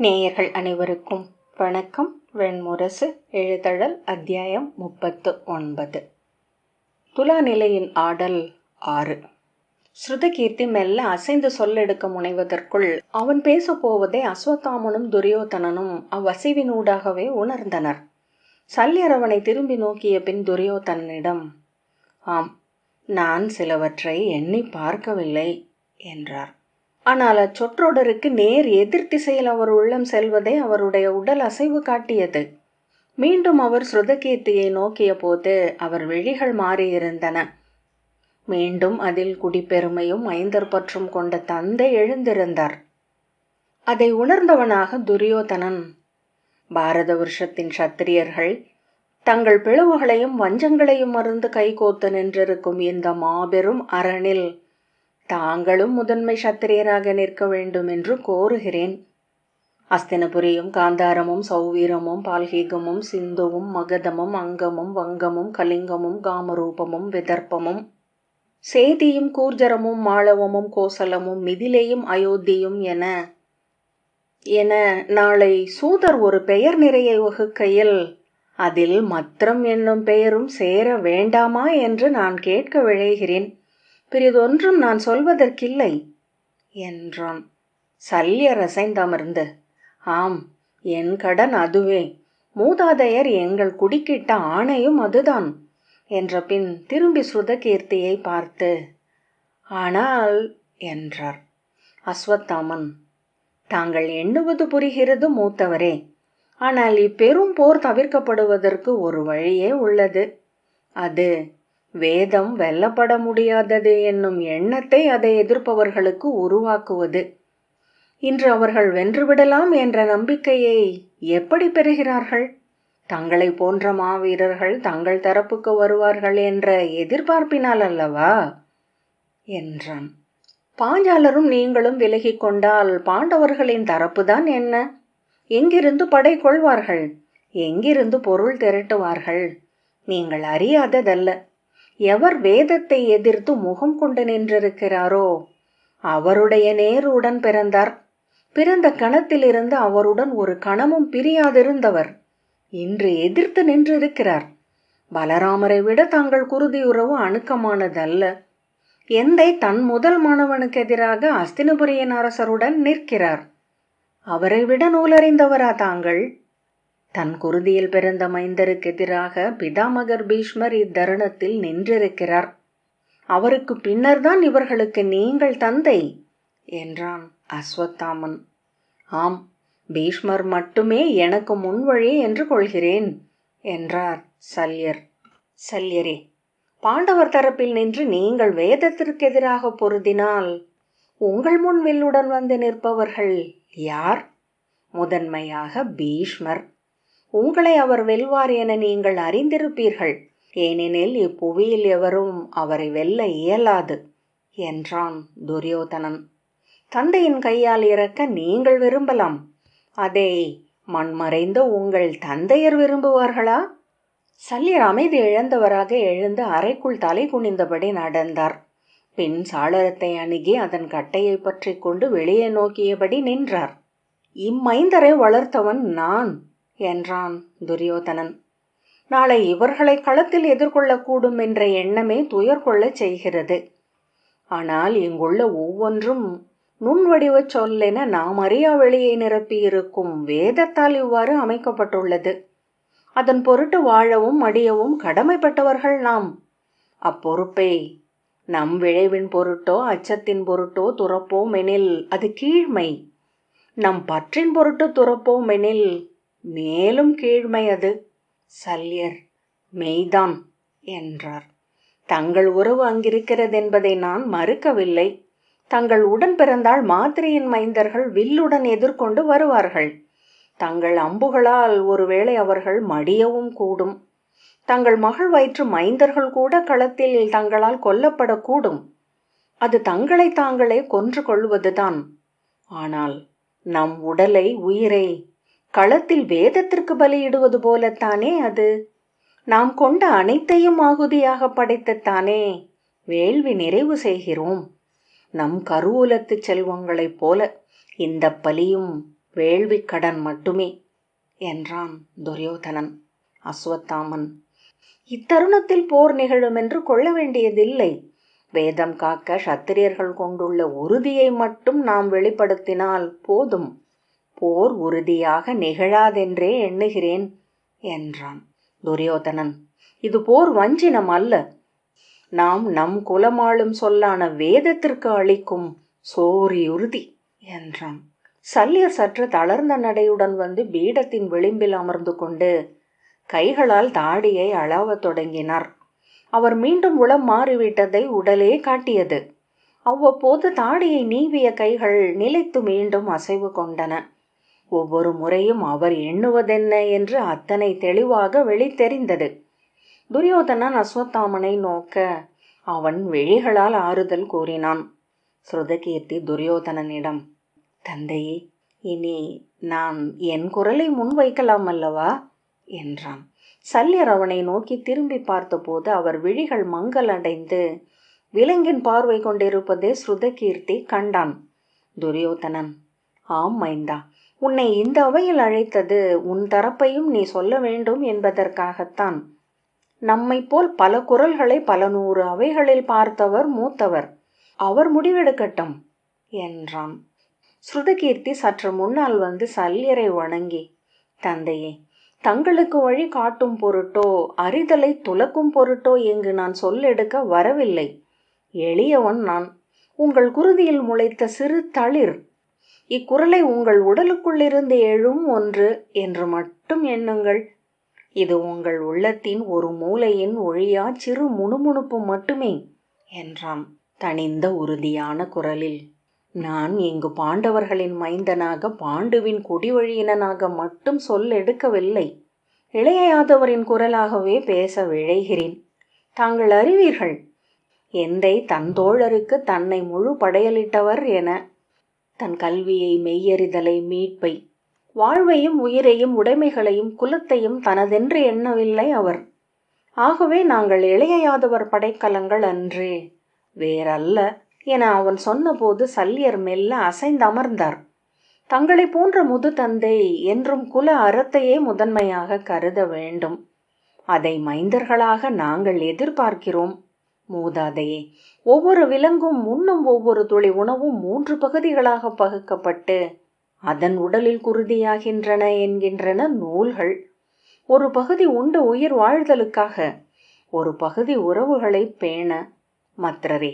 நேயர்கள் அனைவருக்கும் வணக்கம். வெண்முரசு எழுதழல் அத்தியாயம் 39. துலா நிலையின் ஆடல் 6. ஸ்ருதகீர்த்தி மெல்ல அசைந்து சொல்லெடுக்க முனைவதற்குள் அவன் பேசப்போவதை அஸ்வத்தாமனும் துரியோதனனும் அவ்வசைவினூடாகவே உணர்ந்தனர். சல்யர் அவனை திரும்பி நோக்கிய பின் துரியோதனனிடம், ஆம், நான் சிலவற்றை எண்ணி பார்க்கவில்லை என்றார். ஆனால் அச்சொற்றொடருக்கு நேர் எதிர் திசையில் அவர் உள்ளம் செல்வதை அவருடைய உடல் அசைவு காட்டியது. மீண்டும் அவர் ஸ்ருதகீர்த்தியை நோக்கிய போது அவர் விழிகள் மாறியிருந்தன. மீண்டும் அதில் குடிப்பெருமையும் ஐந்தர் பற்றும் கொண்ட தந்தை எழுந்திருந்தார். அதை உணர்ந்தவனாக துரியோதனன், பாரத வருஷத்தின் சத்திரியர்கள் தங்கள் பிளவுகளையும் வஞ்சங்களையும் மறந்து கைகோத்து நின்றிருக்கும் இந்த மாபெரும் அரணில் தாங்களும் முதன்மை சத்திரியராக நிற்க வேண்டும் என்று கோருகிறேன். அஸ்தினபுரியும் காந்தாரமும் சௌவீரமும் பால்கீகமும் சிந்துவும் மகதமும் அங்கமும் வங்கமும் கலிங்கமும் காமரூபமும் விதர்ப்பமும் சேதியும் கூர்ஜரமும் மாளவமும் கோசலமும் மிதிலையும் அயோத்தியும் என நாளை சூதர் ஒரு பெயர் நிறைய வகுக்கையில் அதில் மத்திரம் என்னும் பெயரும் சேர வேண்டாமா என்று நான் கேட்க விழைகிறேன். பிறிதொன்றும் நான் சொல்வதற்கில்லை என்றான். சல்யர் அசைந்தமர்ந்து, ஆம், என் கடன் அதுவே, மூதாதையர் எங்கள் குடிக்கிட்ட ஆணையும் அதுதான் என்ற பின் திரும்பி ஸ்ருதகீர்த்தியை பார்த்து, ஆனால் என்றார். அஸ்வத்தாமன், தாங்கள் எண்ணுவது புரிகிறது மூத்தவரே. ஆனால் இப்பெரும் போர் தவிர்க்கப்படுவதற்கு ஒரு வழியே உள்ளது. அது வேதம் வெல்லப்பட முடியாதது என்னும் எண்ணத்தை அதை எதிர்ப்பவர்களுக்கு உருவாக்குவது. இன்று அவர்கள் வென்றுவிடலாம் என்ற நம்பிக்கையை எப்படி பெறுகிறார்கள்? தங்களை போன்ற மாவீரர்கள் தங்கள் தரப்புக்கு வருவார்கள் என்ற எதிர்பார்ப்பினால் அல்லவா என்றான். பாஞ்சாலரும் நீங்களும் விலகிக் கொண்டால் பாண்டவர்களின் தரப்புதான் என்ன? எங்கிருந்து படை கொள்வார்கள்? எங்கிருந்து பொருள் திரட்டுவார்கள்? நீங்கள் அறியாததல்ல. எவர் வேதத்தை எதிர்த்து முகம் கொண்டு நின்றிருக்கிறாரோ அவருடைய நேருடன் பிறந்தார். பிறந்த கணத்திலிருந்து அவருடன் ஒரு கணமும் பிரியாதிருந்தவர் இன்று எதிர்த்து நின்றிருக்கிறார். பலராமரை விட தாங்கள் குருதியுறவு அணுக்கமானதல்ல. எந்தை தன் முதல் மாணவனுக்கு எதிராக அஸ்தினபுரியின் அரசருடன் நிற்கிறார். அவரை விட நூலறிந்தவரா தாங்கள்? தன் குருதியில் பிறந்த மைந்தருக்கு எதிராக பிதாமகர் பீஷ்மர் இத்தருணத்தில் நின்றிருக்கிறார். அவருக்கு பின்னர்தான் இவர்களுக்கு நீங்கள் தந்தை என்றான் அஸ்வத்தாமன். ஆம், பீஷ்மர் மட்டுமே எனக்கு முன்வழி என்று கொள்கிறேன் என்றார் சல்யர். சல்யரே, பாண்டவர் தரப்பில் நின்று நீங்கள் வேதத்திற்கு எதிராக பொருதினால் உங்கள் முன் வில்லுடன் வந்து நிற்பவர்கள் யார்? முதன்மையாக பீஷ்மர். உங்களை அவர் வெல்வார் என நீங்கள் அறிந்திருப்பீர்கள். ஏனெனில் இப்புவியில் எவரும் அவரை வெல்ல இயலாது என்றான் துரியோதனன். தந்தையின் கையால் இறக்க நீங்கள் விரும்பலாம். அதை மண்மறைந்த உங்கள் தந்தையர் விரும்புவார்களா? சல்யர் அமைதி இழந்தவராக எழுந்து அறைக்குள் தலை குனிந்தபடி நடந்தார். பின் சாளரத்தை அணுகி அதன் கட்டையை பற்றி கொண்டு வெளியே நோக்கியபடி நின்றார். இம்மைந்தரை வளர்த்தவன் நான் என்றான் துரியோதனன். நாளை இவர்களை களத்தில் எதிர்கொள்ளக்கூடும் என்ற எண்ணமே துயர் கொள்ளச் செய்கிறது. ஆனால் இங்குள்ள ஒவ்வொன்றும் நுண்வடிவ சொல்லென நாம் அறியா வெளியை நிரப்பியிருக்கும் வேதத்தால் இவ்வாறு அமைக்கப்பட்டுள்ளது. அதன் பொருட்டு வாழவும் மடியவும் கடமைப்பட்டவர்கள் நாம். அப்பொறுப்பை நம் விளைவின் பொருட்டோ அச்சத்தின் பொருட்டோ துறப்போம் எனில் அது கீழ்மை. நம் பற்றின் பொருட்டு துறப்போம் எனில் மேலும் கீழ்மை அது. சல்யர், மெய்தான் என்றார். தங்கள் உறவு அங்கிருக்கிறது என்பதை நான் மறுக்கவில்லை. தங்கள் உடன் பிறந்தால் மாத்திரையின் மைந்தர்கள் வில்லுடன் எதிர்கொண்டு வருவார்கள். தங்கள் அம்புகளால் ஒருவேளை அவர்கள் மடியவும் கூடும். தங்கள் மகள் வயிற்று மைந்தர்கள் கூட களத்தில் தங்களால் கொல்லப்படக்கூடும். அது தங்களை தாங்களே கொன்று கொள்வதுதான். ஆனால் நம் உடலை உயிரை களத்தில் வேதத்திற்கு பலியிடுவது போலத்தானே அது. நாம் கொண்ட அனைத்தையும் ஆகுதியாக படைத்துத்தானே வேள்வி நிறைவு செய்கிறோம். நம் கருவூலத்து செல்வங்களைப் போல இந்த பலியும் வேள்விக் கடன் மட்டுமே என்றான் துரியோதனன். அஸ்வத்தாமன், இத்தருணத்தில் போர் நிகழும் என்று கொள்ள வேண்டியதில்லை. வேதம் காக்க சத்திரியர்கள் கொண்டுள்ள உறுதியை மட்டும் நாம் வெளிப்படுத்தினால் போதும். போர் உறுதியாக நிகழாதென்றே எண்ணுகிறேன் என்றான். துரியோதனன், இது போர் வஞ்சினம் அல்ல. நாம் நம் குலமாளும் சொல்லான வேதத்திற்கு அளிக்கும் சோரியுறுதி என்றான். சல்லியர் சற்று தளர்ந்த நடையுடன் வந்து பீடத்தின் விளிம்பில் அமர்ந்து கொண்டு கைகளால் தாடியை அளவத் தொடங்கினார். அவர் மீண்டும் உளம் மாறிவிட்டதை உடலே காட்டியது. அவ்வப்போது தாடியை நீவிய கைகள் நிலைத்து மீண்டும் அசைவு கொண்டன. ஒவ்வொரு முறையும் அவர் எண்ணுவதென்ன என்று அத்தனை தெளிவாக வெளித்தெரிந்தது. துரியோதனன் அஸ்வத்தாமனை நோக்க அவன் விழிகளால் ஆறுதல் கூறினான். ஸ்ருதகீர்த்தி துரியோதனனிடம், தந்தையே, இனி நான் என் குரலை முன்வைக்கலாம் அல்லவா என்றான். சல்லியர் அவனை நோக்கி திரும்பி பார்த்தபோது அவர் விழிகள் மங்கலடைந்து விலங்கின் பார்வை கொண்டிருப்பதை ஸ்ருதகீர்த்தி கண்டான். துரியோதனன், ஆம் மைந்தா, உன்னை இந்த அவையில் அழைத்தது உன் தரப்பையும் நீ சொல்ல வேண்டும் என்பதற்காகத்தான். நம்மை போல் பல குரல்களை பல 100 அவைகளில் பார்த்தவர் மூத்தவர். அவர் முடிவெடுக்கட்டும் என்றான். ஸ்ருதகீர்த்தி சற்று முன்னால் வந்து சல்லியரை வணங்கி, தந்தையே, தங்களுக்கு வழி காட்டும் பொருட்டோ அறிதலை துலக்கும் பொருட்டோ இங்கு நான் சொல்லெடுக்க வரவில்லை. எளியவன் நான். உங்கள் குருதியில் முளைத்த சிறு தளிர். இக்குரலை உங்கள் உடலுக்குள்ளிருந்து எழும் ஒன்று என்று மட்டும் எண்ணுங்கள். இது உங்கள் உள்ளத்தின் ஒரு மூலையின் ஒழியா சிறு முணுமுணுப்பு மட்டுமே என்றான் தனிந்த உறுதியான குரலில். நான் இங்கு பாண்டவர்களின் மைந்தனாக பாண்டுவின் குடிவழியினனாக மட்டும் சொல்லெடுக்கவில்லை. இளைய யாதவரின் குரலாகவே பேச விழைகிறேன். தாங்கள் அறிவீர்கள், எந்தை தன் தோழருக்கு தன்னை முழு படையலிட்டவர் என. தன் கல்வியை, மெய்யறிதலை, மீட்பை, வாழ்வையும் உயிரையும் உடைமைகளையும் குலத்தையும் தனதென்று எண்ணவில்லை அவர். ஆகவே நாங்கள் இளைய யாதவர் படைக்கலங்கள் அன்றே, வேறல்ல என அவன் சொன்னபோது சல்லியர் மெல்ல அசைந்தமர்ந்தார். தங்களை போன்ற முது தந்தை என்றும் குல அறத்தையே முதன்மையாக கருத வேண்டும். அதை மைந்தர்களாக நாங்கள் எதிர்பார்க்கிறோம். மூதாதையே, ஒவ்வொரு விலங்கும் உண்ணும் ஒவ்வொரு துளி உணவும் 3 பகுதிகளாக பகுக்கப்பட்டு அதன் உடலில் குருதியாகின்றன என்கின்றன நூல்கள். ஒரு பகுதி உண்டு உயிர் வாழ்தலுக்காக, ஒரு பகுதி உறவுகளை பேண. மற்றரே,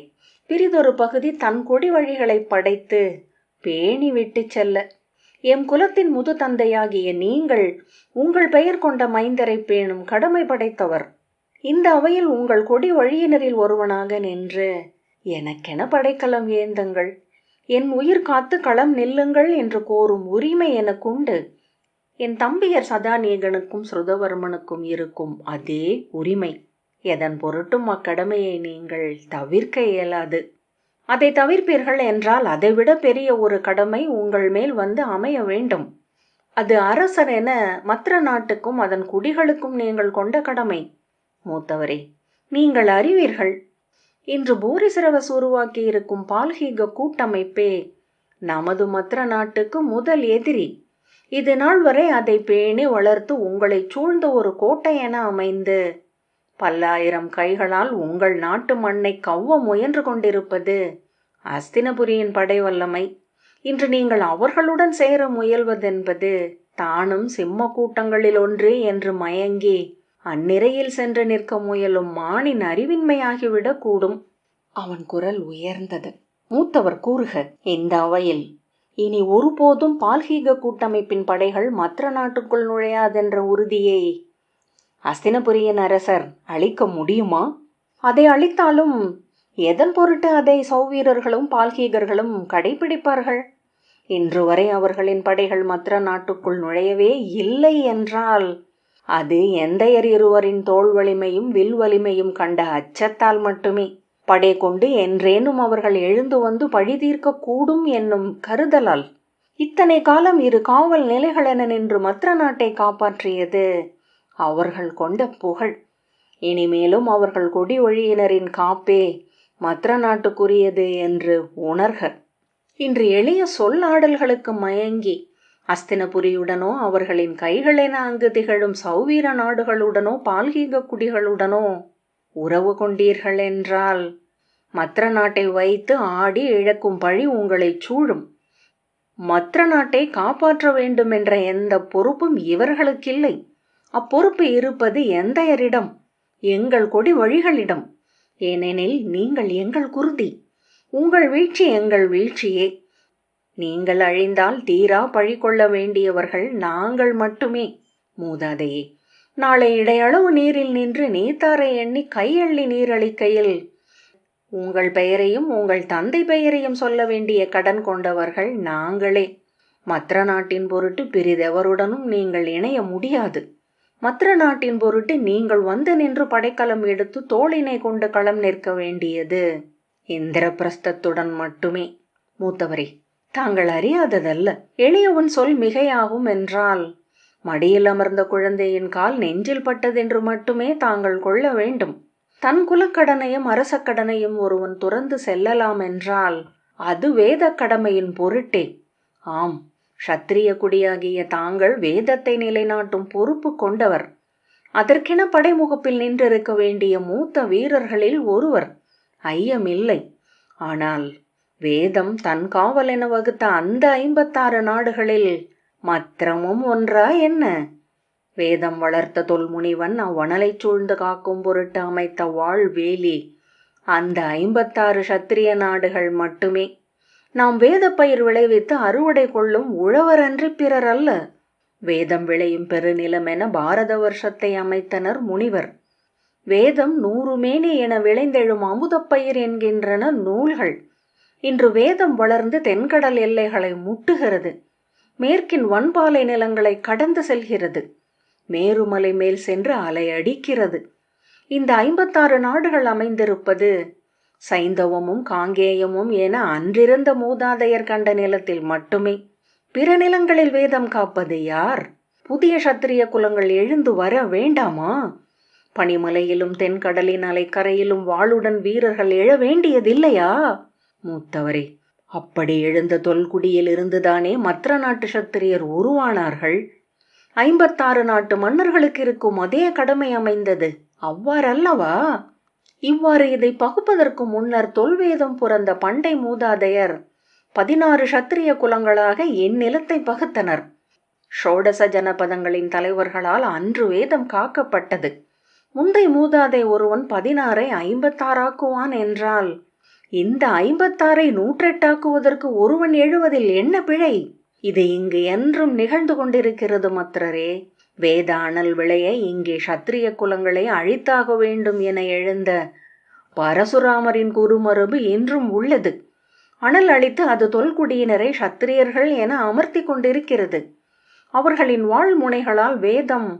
பிரிதொரு பகுதி தன் கொடி வழிகளை படைத்து பேணி விட்டு செல்ல. எம் குலத்தின் முது தந்தையாகிய நீங்கள் உங்கள் பெயர் கொண்ட மைந்தரை பேணும் கடமை படைத்தவர். இந்த அவையில் உங்கள் கொடி வழியினரில் ஒருவனாக நின்று எனக்கென படைக்கலம் ஏந்துங்கள், என் உயிர் காத்து களம் நில்லுங்கள் என்று கோரும் உரிமை எனக்குண்டு. என் தம்பியர் சதாநீகனுக்கும் ஸ்ருதவர்மனுக்கும் இருக்கும் அதே உரிமை. எதன் பொருட்டும் அக்கடமையை நீங்கள் தவிர்க்க இயலாது. அதை தவிர்ப்பீர்கள் என்றால் அதைவிட பெரிய ஒரு கடமை உங்கள் மேல் வந்து அமைய வேண்டும். அது அரசர் என மற்ற நாட்டுக்கும் அதன் குடிகளுக்கும் நீங்கள் கொண்ட கடமை. மூத்தவரே, நீங்கள் அறிவீர்கள், இன்று பூரிசிரவஸ் உருவாக்கி இருக்கும் பால்ஹீக கூட்டமைப்பே நமது மற்ற நாட்டுக்கு முதல் எதிரி. இது நாள் வரை அதை பேணி வளர்த்து உங்களை சூழ்ந்த ஒரு கோட்டை என அமைந்து பல்லாயிரம் கைகளால் உங்கள் நாட்டு மண்ணை கவ்வ முயன்று கொண்டிருப்பது அஸ்தினபுரியின் படை வல்லமை. இன்று நீங்கள் அவர்களுடன் சேர முயல்வதென்பது தானும் சிம்ம கூட்டங்களில் ஒன்று என்று மயங்கி அந்நிறையில் சென்று நிற்க முயலும் மானின் அறிவின்மையாகிவிடக் கூடும். அவன் குரல் உயர்ந்தது. மூத்தவர் கூறுக, இந்த அவையில் இனி ஒருபோதும் பால்ஹீக கூட்டமைப்பின் படைகள் மற்ற நாட்டுக்குள் நுழையாதென்ற உறுதியை அஸ்தினபுரியின் அரசர் அளிக்க முடியுமா? அதை அளித்தாலும் எதன் பொருட்டு அதை சௌவீரர்களும் பால்ஹீகர்களும் கடைபிடிப்பார்கள்? இன்று வரை அவர்களின் படைகள் மற்ற நாட்டுக்குள் நுழையவே இல்லை என்றால் அது எந்தையர் இருவரின் தோள் வலிமையும் வில் வலிமையும் கண்ட அச்சத்தால் மட்டுமே. படை கொண்டு என்றேனும் அவர்கள் எழுந்து வந்து பழி தீர்க்க கூடும் என்னும் கருதலால். இத்தனை காலம் 2 காவல் நிலைகளென நின்று மற்ற நாட்டை காப்பாற்றியது அவர்கள் கொண்ட புகழ். இனிமேலும் அவர்கள் கொடி வழியினரின் காப்பே மற்ற நாட்டுக்குரியது என்று உணர்க. இன்று எளிய சொல்லாடல்களுக்கு மயங்கி அஸ்தினபுரியுடனோ அவர்களின் கைகளென அங்கு திகழும் சௌவீர நாடுகளுடனோ பால்கீக குடிகளுடனோ உறவு கொண்டீர்கள் என்றால் மற்ற நாட்டை வைத்து ஆடி இழக்கும் பழி உங்களை சூழும். மற்ற நாட்டை காப்பாற்ற வேண்டும் என்ற எந்த பொறுப்பும் இவர்களுக்கில்லை. அப்பொறுப்பு இருப்பது எந்தையரிடம், எங்கள் கொடி வழிகளிடம். ஏனெனில் நீங்கள் எங்கள் குருதி, உங்கள் வீழ்ச்சி எங்கள் வீழ்ச்சியே. நீங்கள் அழிந்தால் தீரா பழி கொள்ள வேண்டியவர்கள் நாங்கள் மட்டுமே. மூதாதையே, நாளை இடையளவு நீரில் நின்று நீத்தாரை எண்ணி கையள்ளி நீரளிக்கையில் உங்கள் பெயரையும் உங்கள் தந்தை பெயரையும் சொல்ல வேண்டிய கடன் கொண்டவர்கள் நாங்களே. மற்ற நாட்டின் பொருட்டு பிறிதெவருடனும் நீங்கள் இணைய முடியாது. மற்ற நாட்டின் பொருட்டு நீங்கள் வந்து நின்று படைக்கலம் எடுத்து தோளினை கொண்டு களம் நிற்க வேண்டியது இந்திரபிரஸ்தத்துடன் மட்டுமே. மூத்தவரே, தாங்கள் அறியாததல்ல. எளியவன் சொல் மிகையாகும் என்றால் மடியில் அமர்ந்த குழந்தையின் கால் நெஞ்சில் பட்டதென்று மட்டுமே தாங்கள் கொள்ள வேண்டும். தன் குலக்கடனையும் அரசக்கடனையும் ஒருவன் துறந்து செல்லலாம் என்றால் அது வேத கடமையின் பொருட்டே. ஆம், க்ஷத்திரிய குடியாகிய தாங்கள் வேதத்தை நிலைநாட்டும் பொறுப்பு கொண்டவர். அதற்கென படைமுகப்பில் நின்றிருக்க வேண்டிய மூத்த வீரர்களில் ஒருவர், ஐயமில்லை. ஆனால் வேதம் தன் காவலென வகுத்த அந்த 56 நாடுகளில் மத்திரமும் ஒன்றா என்ன? வேதம் வளர்த்த தொல்முனிவன் அவ்வணலை சூழ்ந்து காக்கும் பொருட்டு அமைத்த வாழ்வேலி அந்த 56 சத்திரிய நாடுகள் மட்டுமே. நாம் வேத பயிர் விளைவித்து அறுவடை கொள்ளும் உழவரன்றி பிறர் அல்ல. வேதம் விளையும் பெருநிலம் என பாரத வருஷத்தை அமைத்தனர் முனிவர். வேதம் 100 மேனி என விளைந்தெழும் அமுதப்பயிர் என்கின்றன நூல்கள். இன்று வேதம் வளர்ந்து தென்கடல் எல்லைகளை முட்டுகிறது. மேற்கின் வன்பாலை நிலங்களை கடந்து செல்கிறது. மேருமலை மேல் சென்று அலை அடிக்கிறது. இந்த 56 நாடுகள் அமைந்திருப்பது சைந்தவமும் காங்கேயமும் என அன்றிருந்த மூதாதையர் கண்ட நிலத்தில் மட்டுமே. பிற நிலங்களில் வேதம் காப்பது யார்? புதிய சத்திரிய குலங்கள் எழுந்து வர வேண்டாமா? பனிமலையிலும் தென்கடலின் அலைக்கரையிலும் வாளுடன் வீரர்கள் எழ வேண்டியதில்லையா? மூத்தவரே, அப்படி எழுந்த தொல்குடியில் இருந்துதானே மற்ற நாட்டு சத்திரியர் உருவானார்கள். 56 நாட்டு மன்னர்களுக்கு இருக்கும் அதே கடமை அமைந்தது. அவ்வாறல்லவா? இவ்வாறு இதை பகுப்பதற்கு முன்னர் தொல்வேதம் புரந்த பண்டை மூதாதையர் 16 சத்திரிய குலங்களாக என் நிலத்தை பகுத்தனர். ஷோடச ஜனபதங்களின் தலைவர்களால் அன்று வேதம் காக்கப்பட்டது. முந்தை மூதாதை ஒருவன் 16ஐ 56 என்றால் இந்த 56ஐ 108 ஒருவன் எழுவதில் என்ன பிழை? இது இங்கு என்றும் நிகழ்ந்து கொண்டிருக்கிறது மத்திரரே. வேத அனல் விளைய இங்கே சத்திரிய குலங்களை அழித்தாக வேண்டும் என எழுந்த பரசுராமரின் குருமரபு இன்றும் உள்ளது. அனல் அழித்து அது தொல்குடியினரை சத்திரியர்கள் என அமர்த்தி கொண்டிருக்கிறது. அவர்களின் வாழ்முனைகளால் வேதம்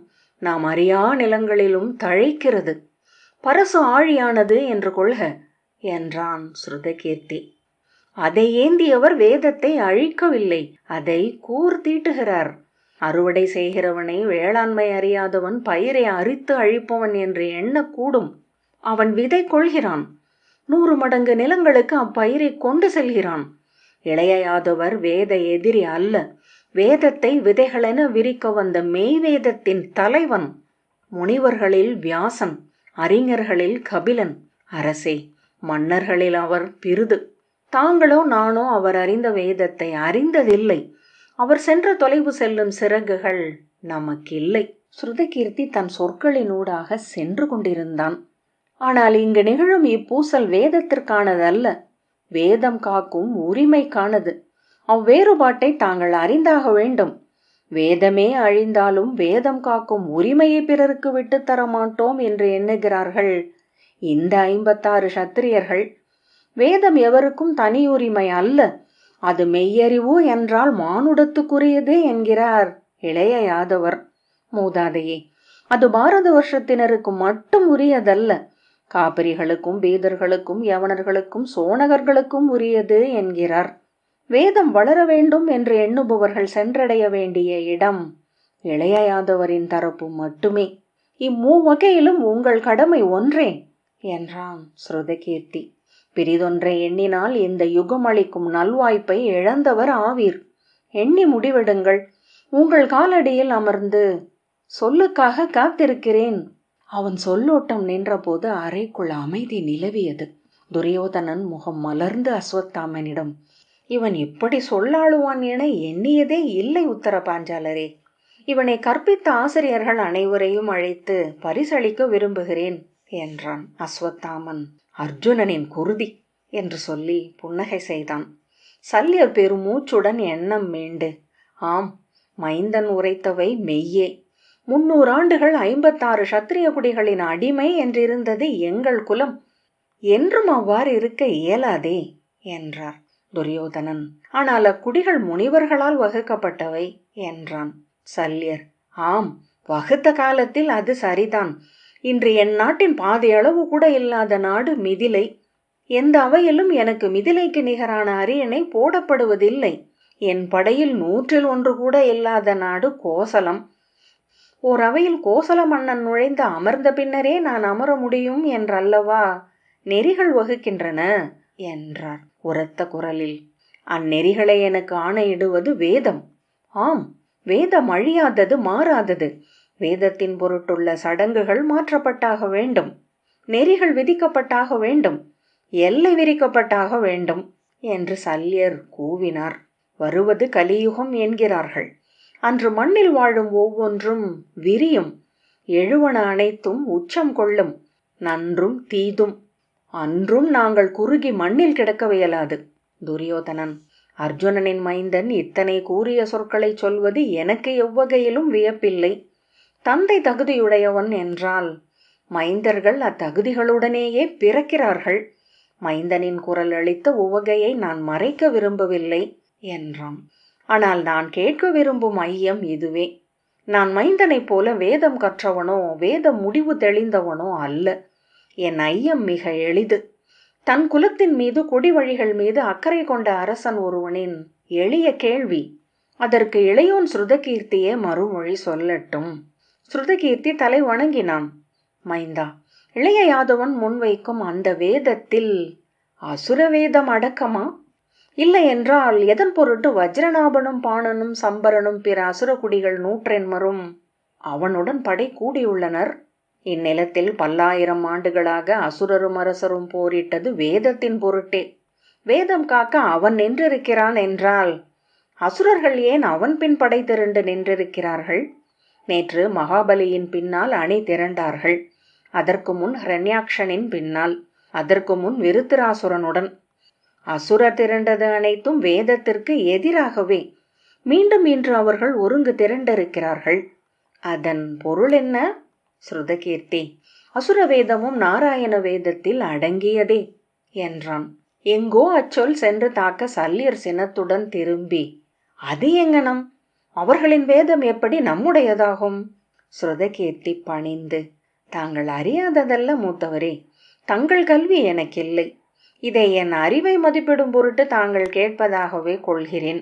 நாம் அறியா நிலங்களிலும் தழைக்கிறது. பரசு ஆழியானது என்று கொள்க என்றான் ஸ்ருதகீர்த்தி. அதை ஏந்தியவர் வேதத்தை அழிக்கவில்லை, அதை கூர்தீட்டுகிறார். அறுவடை செய்கிறவனை வேளாண்மை அறியாதவன் பயிரை அரித்து அழிப்பவன் என்று எண்ணக்கூடும். அவன் விதை கொள்கிறான். 100 மடங்கு நிலங்களுக்கு அப்பயிரை கொண்டு செல்கிறான். இளையாதவர் வேத எதிரி அல்ல. வேதத்தை விதைகளென விரிக்க வந்த மெய்வேதத்தின் தலைவன். முனிவர்களில் வியாசன், அறிஞர்களில் கபிலன். அரசே, மன்னர்களில் அவர் பிருது. தாங்களோ நானோ அவர் அறிந்த வேதத்தை அறிந்ததில்லை. அவர் சென்ற தொலைவு செல்லும் சிறகுகள் நமக்கில்லை. ஸ்ருதகீர்த்தி தன் சொற்களினூடாக சென்று கொண்டிருந்தான். ஆனால் இங்கு நிகழும் இப்பூசல் வேதத்திற்கானதல்ல, வேதம் காக்கும் உரிமைக்கானது. அவ்வேறுபாட்டை தாங்கள் அறிந்தாக வேண்டும். வேதமே அழிந்தாலும் வேதம் காக்கும் உரிமையை பிறருக்கு விட்டுத்தர மாட்டோம் என்று எண்ணுகிறார்கள் இந்த 56 சத்திரியர்கள். வேதம் எவருக்கும் தனியுரிமை அல்ல. அது மெய்யறிவு என்றால் மானுடத்துக்குரியது என்கிறார் இளைய யாதவர். மூதாதையே, அது பாரத வருஷத்தினருக்கு மட்டும் உரியதல்ல. காபிரிகளுக்கும் பீதர்களுக்கும் யவனர்களுக்கும் சோனகர்களுக்கும் உரியது என்கிறார். வேதம் வளர வேண்டும் என்று எண்ணுபவர்கள் சென்றடைய வேண்டிய இடம் இளைய யாதவரின் தரப்பு மட்டுமே. இம்மூவகையிலும் உங்கள் கடமை ஒன்றே என்றான் ஸ்ருதகீர்த்தி. பிரிதொன்றை எண்ணினால் இந்த யுகம் அளிக்கும் நல்வாய்ப்பை இழந்தவர் ஆவீர். எண்ணி முடிவெடுங்கள். உங்கள் காலடியில் அமர்ந்து சொல்லுக்காக காத்திருக்கிறேன். அவன் சொல்லோட்டம் நின்றபோது அறைக்குள் அமைதி நிலவியது. துரியோதனன் முகம் மலர்ந்து அஸ்வத்தாமனிடம், இவன் இப்படி சொல்லாளுவான் என எண்ணியதே இல்லை உத்தர பாஞ்சாலரே. இவனை கற்பித்த ஆசிரியர்கள் அனைவரையும் அழைத்து பரிசளிக்க விரும்புகிறேன் என்றான். அஸ்வத்தாமன் அர்ஜுனனின் குருதி என்று சொல்லி புன்னகை செய்தான். சல்லியர் பெருமூச்சுடன் எண்ணம் மீண்டு, ஆம், மைந்தன் உரைத்தவை மெய்யே. 300 ஆண்டுகள் 56 சத்திரிய குடிகளின் அடிமை என்றிருந்தது எங்கள் குலம். என்றும் அவ்வாறு இருக்க இயலாதே என்றார் துரியோதனன். ஆனால் அக்குடிகள் முனிவர்களால் வகுக்கப்பட்டவை என்றான். சல்லியர், ஆம், வகுத்த காலத்தில் அது சரிதான். இன்று என் நாட்டின் பாதி அளவு கூட இல்லாத நாடு மிதிலை. எந்த அவையிலும் எனக்கு மிதிலைக்கு நிகரான அரியணை போடப்படுவதில்லை. என் படையில் 100ல் 1 கூட இல்லாத நாடு கோசலம். ஓர் அவையில் கோசல மன்னன் நுழைந்து அமர்ந்த பின்னரே நான் அமர முடியும் என்றல்லவா நெறிகள் வகுக்கின்றன என்றார் உரத்த குரலில். அந்நெறிகளை எனக்கு ஆணையிடுவது வேதம். ஆம், வேதம் அழியாதது, மாறாதது. வேதத்தின் பொருட்டுள்ள சடங்குகள் மாற்றப்பட்டாக வேண்டும். நெறிகள் விதிக்கப்பட்டாக வேண்டும். எல்லை விரிக்கப்பட்டாக வேண்டும் என்று சல்லியர் கூவினார். வருவது கலியுகம் என்கிறார்கள். அன்று மண்ணில் வாழும் ஒவ்வொன்றும் விரியும். எழுவன அனைத்தும் உச்சம் கொள்ளும். நன்றும் தீதும். அன்றும் நாங்கள் குறுகி மண்ணில் கிடக்கவியலாது. துரியோதனன், அர்ஜுனனின் மைந்தன் இத்தனை கூறிய சொற்களை சொல்வது எனக்கு எவ்வகையிலும் வியப்பில்லை. தந்தை தகுதியுடையவன் என்றால் மைந்தர்கள் அத்தகுதிகளுடனேயே பிறக்கிறார்கள். மைந்தனின் குரல் அளித்த உவகையை நான் மறைக்க விரும்பவில்லை என்றான். ஆனால் நான் கேட்க விரும்பும் ஐயம் இதுவே. நான் மைந்தனைப் போல வேதம் கற்றவனோ வேத முடிவு தெளிந்தவனோ அல்ல. என் ஐயம் மிக எளிது. தன் குலத்தின் மீது கொடி வழிகள் மீது அக்கறை கொண்ட அரசன் ஒருவனின் எளிய கேள்வி. அதற்கு இளையோன் ஸ்ருதகீர்த்தியே மறுமொழி சொல்லட்டும். ஸ்ருதகீர்த்தி தலை வணங்கினான். மைந்தா, இளைய யாதவன் முன்வைக்கும் அந்த வேதத்தில் அசுர வேதம் அடக்கமா? இல்லை என்றால் எதன் பொருட்டு வஜ்ரநாபனும் பாணனும் சம்பரனும் பிற அசுரகுடிகள் 100 அவனுடன் படை கூடியுள்ளனர்? இந்நிலத்தில் 1000 ஆண்டுகளாக அசுரரும் அரசரும் போரிட்டது வேதத்தின் பொருட்டே. வேதம் காக்க அவன் நின்றிருக்கிறான் என்றால் அசுரர்கள் ஏன் அவன் பின் படை திரண்டு நின்றிருக்கிறார்கள்? நேற்று மகாபலியின் பின்னால் அணி திரண்டார்கள். அதற்கு முன் ஹிரண்யாக்ஷனின் பின்னால், அதற்கு முன் விருத்திராசுரனுடன். அசுரர் திரண்டது அனைத்தும் வேதத்திற்கு எதிராகவே. மீண்டும் இன்று அவர்கள் ஒருங்கு திரண்டிருக்கிறார்கள். அதன் பொருள் என்ன? ஸ்ருதகீர்த்தி, அசுர வேதமும் நாராயண வேதத்தில் அடங்கியதே என்றான். எங்கோ அச்சொல் சென்று தாக்க சல்லியர் சினத்துடன் திரும்பி, அது எங்கனம்? அவர்களின் வேதம் எப்படி நம்முடையதாகும்? ஸ்ருதகீர்த்தி பணிந்து, தாங்கள் அறியாததல்ல மூத்தவரே. தங்கள் கல்வி எனக்கில்லை. இதை என் அறிவை மதிப்பிடும் பொருட்டு தாங்கள் கேட்பதாகவே கொள்கிறேன்.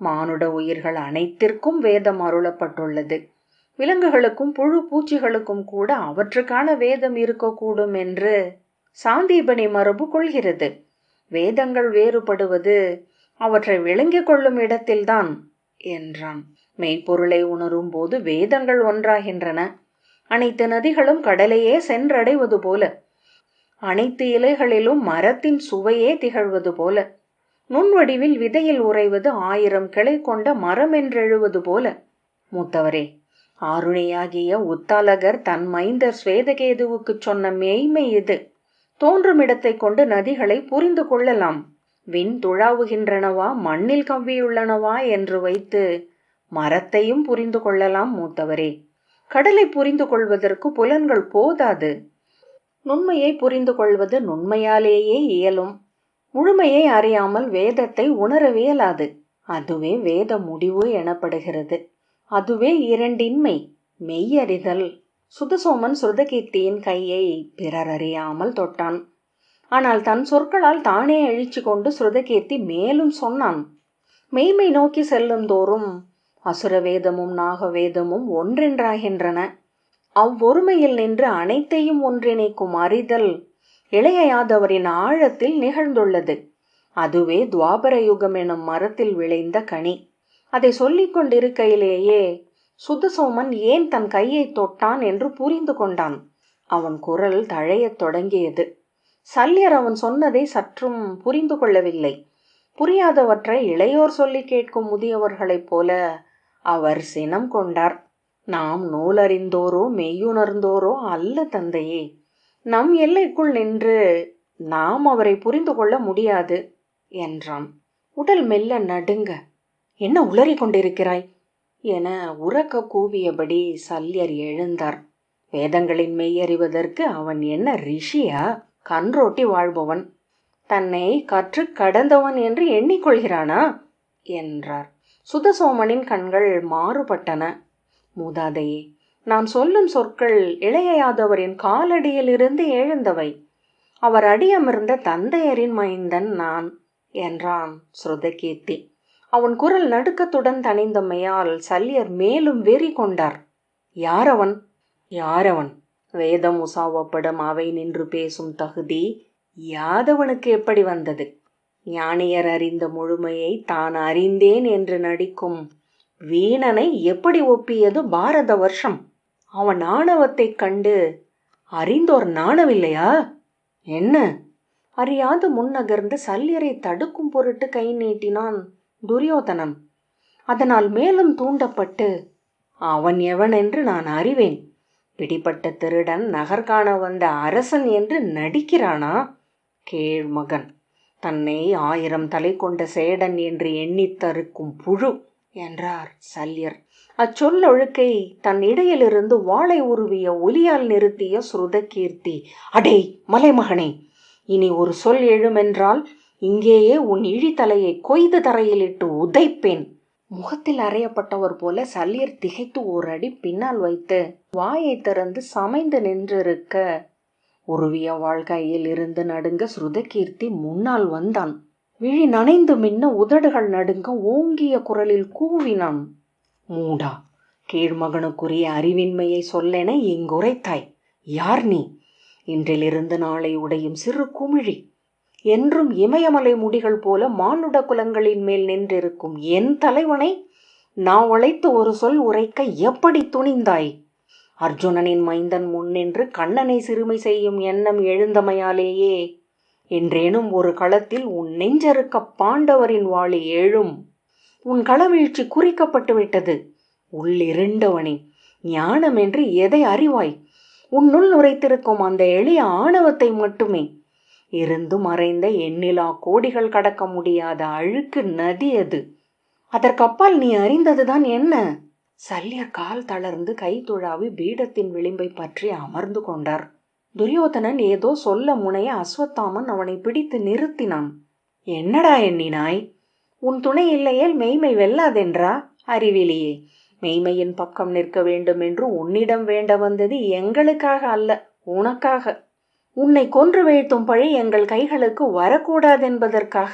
மானுட உயிர்கள் அனைத்திற்கும் வேதம் அருளப்பட்டுள்ளது. விலங்குகளுக்கும் புழு பூச்சிகளுக்கும் கூட அவற்றுக்கான வேதம் இருக்கக்கூடும் என்று சாந்தீபனி மரபு கொள்கிறது. வேதங்கள் வேறுபடுவது அவற்றை விளங்கிக் கொள்ளும் இடத்தில்தான் என்றான். மெய்ப்பொருளை உணரும் போது வேதங்கள் ஒன்றாகின்றன. அனைத்து நதிகளும் கடலையே சென்றடைவது போல, அனைத்து இலைகளிலும் மரத்தின் சுவையே திகழ்வது போல, நுண்வடிவில் விதையில் உறைவது 1000 கிளை கொண்ட மரம் என்றெழுவது போல. மூத்தவரே, ஆருணியாகிய உத்தாலகர் தன் மைந்தர் ஸ்வேதகேதுவுக்கு சொன்ன மெய்மை இது. தோன்றும் இடத்தை கொண்டு நதிகளை புரிந்து கொள்ளலாம். விண் துழாவுகின்றனவா மண்ணில் கவ்வியுள்ளனவா என்று வைத்து மரத்தையும் புரிந்து கொள்ளலாம் மூத்தவரே. கடலை புரிந்து கொள்வதற்கு புலன்கள் போதாது. நுண்மையை புரிந்து கொள்வது நுண்மையாலேயே இயலும். முழுமையை அறியாமல் வேதத்தை உணரவியலாது. அதுவே வேத முடிவு எனப்படுகிறது. அதுவே இரண்டின்மை, மெய்யறிதல். சுதசோமன் ஸ்ருதகீர்த்தியின் கையை பிறர் அறியாமல் தொட்டான். ஆனால் தன் சொற்களால் தானே அழிச்சு கொண்டு ஸ்ருதகீர்த்தி மேலும் சொன்னான். மெய்மை நோக்கி செல்லும் தோறும் அசுரவேதமும் நாகவேதமும் ஒன்றென்றாகின்றன. அவ்வொருமையில் நின்று அனைத்தையும் ஒன்றிணைக்கும் அறிதல் இளைய யாதவரின் ஆழத்தில் நிகழ்ந்துள்ளது. அதுவே துவாபர யுகம் எனும் மரத்தில் விளைந்த கனி. அதை சொல்லிக் கொண்டிருக்கையிலேயே சுத்தசோமன் ஏன் தன் கையை தொட்டான் என்று புரிந்து கொண்டான். அவன் குரல் தழையத் தொடங்கியது. சல்லியர் அவன் சொன்னதை சற்றும் புரிந்து கொள்ளவில்லை. புரியாதவற்றை இளையோர் சொல்லி கேட்கும் முதியவர்களைப் போல அவர் சினம் கொண்டார். நாம் நூலறிந்தோரோ மெய்யுணர்ந்தோரோ அல்ல தந்தையே. நம் எல்லைக்குள் நின்று நாம் அவரை புரிந்து கொள்ள முடியாது என்றான். உடல் மெல்ல நடுங்க. என்ன உளறிக் கொண்டிருக்கிறாய் என உரக்க கூவியபடி சல்லியர் எழுந்தார். வேதங்களின் மெய்யறிவதற்கு அவன் என்ன ரிஷியா? கன்ரோட்டி வாழ்பவன். தன்னை கற்று கடந்தவன் என்று எண்ணிக்கொள்கிறானா என்றார். சுதசோமனின் கண்கள் மாறுபட்டன. மூதாதையே, நான் சொல்லும் சொற்கள் இளையாதவரின் காலடியிலிருந்து எழுந்தவை. அவர் அடியமர்ந்த தந்தையரின் மைந்தன் நான் என்றான் ஸ்ருதகீர்த்தி. அவன் குரல் நடுக்கத்துடன் தணிந்தமையால் சல்லியர் மேலும் வெறி கொண்டார். யாரவன்? யாரவன்? வேதம் உசாவப்படும் அவை நின்று பேசும் தகுதி யாதவனுக்கு எப்படி வந்தது? ஞானியர் அறிந்த முழுமையை தான் அறிந்தேன் என்று நடிக்கும் வீணனை எப்படி ஒப்பியது பாரத வருஷம்? அவன் ஆணவத்தைக் கண்டு அறிந்தோர் நாணவில்லையா என்ன? அறியாது முன்னகர்ந்து சல்லியரை தடுக்கும் பொருட்டு கை நீட்டினான் துரியோதனன். அதனால் மேலும் தூண்டப்பட்டு, அவன் எவன் என்று நான் அறிவேன். பிடிப்பட்ட திருடன் நகர்காண வந்த அரசன் என்று நடிக்கிறானா? கேழ்மகன், தன்னை 1000 தலை கொண்ட சேடன் என்று எண்ணித் தருக்கும் புழு என்றார் சல்லியர். அச்சொல்லொழுக்கை தன் இடையிலிருந்து வாளை உருவிய ஒலியால் நிறுத்திய ஸ்ருதகீர்த்தி, அடே மலைமகனே, இனி ஒரு சொல் எழுமென்றால் இங்கேயே உன் இழித்தலையை கொய்து தரையிலிட்டு உதைப்பேன். முகத்தில் அறையப்பட்டவர் போல சல்லியர் திகைத்து ஓர் அடி பின்னால் வைத்து வாயை திறந்து சமைந்து நின்றிருக்க, உருவிய வாழ்க்கையில் இருந்து நடுங்க ஸ்ருதகீர்த்தி முன்னால் வந்தான். விழி நனைந்து மின்ன உதடுகள் நடுங்க ஓங்கிய குரலில் கூவினான். மூடா, கீழ்மகனுக்குரிய அறிவின்மையை சொல்லென இங்குரைத்தாய். யார் நீ? இன்றிலிருந்து நாளை உடையும் சிறு குமிழி, என்றும் இமயமலை முடிகள் போல மானுட குலங்களின் மேல் நின்றிருக்கும் என் தலைவனை நான் உழைத்து ஒரு சொல் உரைக்க எப்படி துணிந்தாய்? அர்ஜுனனின் மைந்தன் முன்னின்று கண்ணனை சிறுமை செய்யும் எண்ணம் எழுந்தமையாலேயே என்றேனும் ஒரு களத்தில் உன் நெஞ்சறுக்க பாண்டவரின் வாளி எழும். உன் களவீழ்ச்சி குறிக்கப்பட்டு விட்டது. உள்ளிருண்டவனே, ஞானம் என்று எதை அறிவாய்? உன்னுள் உரைத்திருக்கும் அந்த எளிய ஆணவத்தை மட்டுமே. இருந்து மறைந்த எண்ணிலா கோடிகள் கடக்க முடியாத அழுக்கு நதி அது. அதற்கப்பால் நீ அறிந்ததுதான் என்ன? சல்லியர் கால் தளர்ந்து கை துழாவி பீடத்தின் விளிம்பை பற்றி அமர்ந்து கொண்டார். துரியோதனன் ஏதோ சொல்ல முனைய அஸ்வத்தாமன் அவனை பிடித்து நிறுத்தினான். என்னடா எண்ணினாய்? உன் துணை இல்லையேல் மெய்மை வெல்லாதென்றா? அறிவிலியே, மெய்மையின் பக்கம் நிற்க வேண்டும் என்று உன்னிடம் வேண்ட வந்தது எங்களுக்காக அல்ல, உனக்காக. உன்னை கொன்று வீழ்த்தும் பழி எங்கள் கைகளுக்கு வரக்கூடாதென்பதற்காக.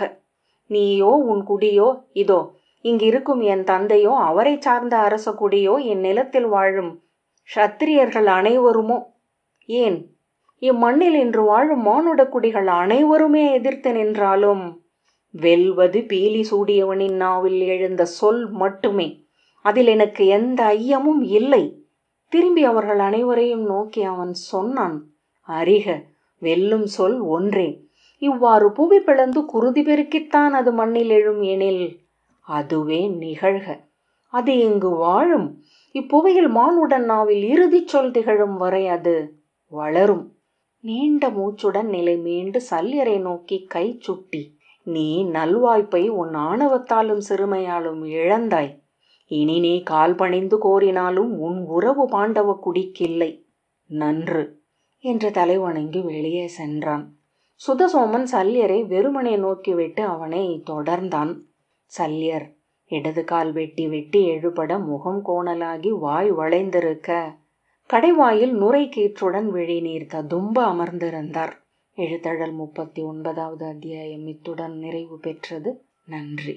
நீயோ உன் குடியோ, இதோ இங்கிருக்கும் என் தந்தையோ அவரை சார்ந்த அரச குடியோ என் நிலத்தில் வாழும் க்ஷத்திரியர்கள் அனைவருமோ, ஏன் இம்மண்ணில் இன்று வாழும் மானுட குடிகள் அனைவருமே எதிர்த்து நின்றாலும் வெல்வது பீலி சூடியவனின் நாவில் எழுந்த சொல் மட்டுமே. அதில் எனக்கு எந்த ஐயமும் இல்லை. திரும்பி அவர்கள் அனைவரையும் நோக்கி அவன் சொன்னான். அறிக, வெல்லும் சொல் ஒன்றே. இவ்வாறு புவி பிளந்து குருதி பெருக்கித்தான் அது மண்ணில் எழும் எனில் அதுவே நிகழ்க. அது இங்கு வாழும் இப்புவியில் மானுடன் நாவில் இறுதி சொல் திகழும் வரை அது வளரும். நீண்ட மூச்சுடன் நிலை மீண்டு சல்லியரை நோக்கி கை சுட்டி, நீ நல்வாய்ப்பை உன் ஆணவத்தாலும் சிறுமையாலும் இழந்தாய். இனி நீ கால் பணிந்து கோரினாலும் உன் உறவு பாண்டவ குடிக்கில்லை. நன்று என்று தலைவணங்கி வெளியே சென்றான். சுதசோமன் சல்லியரை வெறுமனை நோக்கிவிட்டு அவனை தொடர்ந்தான். சல்லியர் இடது கால் வெட்டி வெட்டி எழுபட முகம் கோணலாகி வாய் வளைந்திருக்க, கடைவாயில் நுரை கீற்றுடன் விழிநீர் ததும்ப அமர்ந்திருந்தார். எழுத்தழல் 39வது அத்தியாயம் இத்துடன் நிறைவு பெற்றது. நன்றி.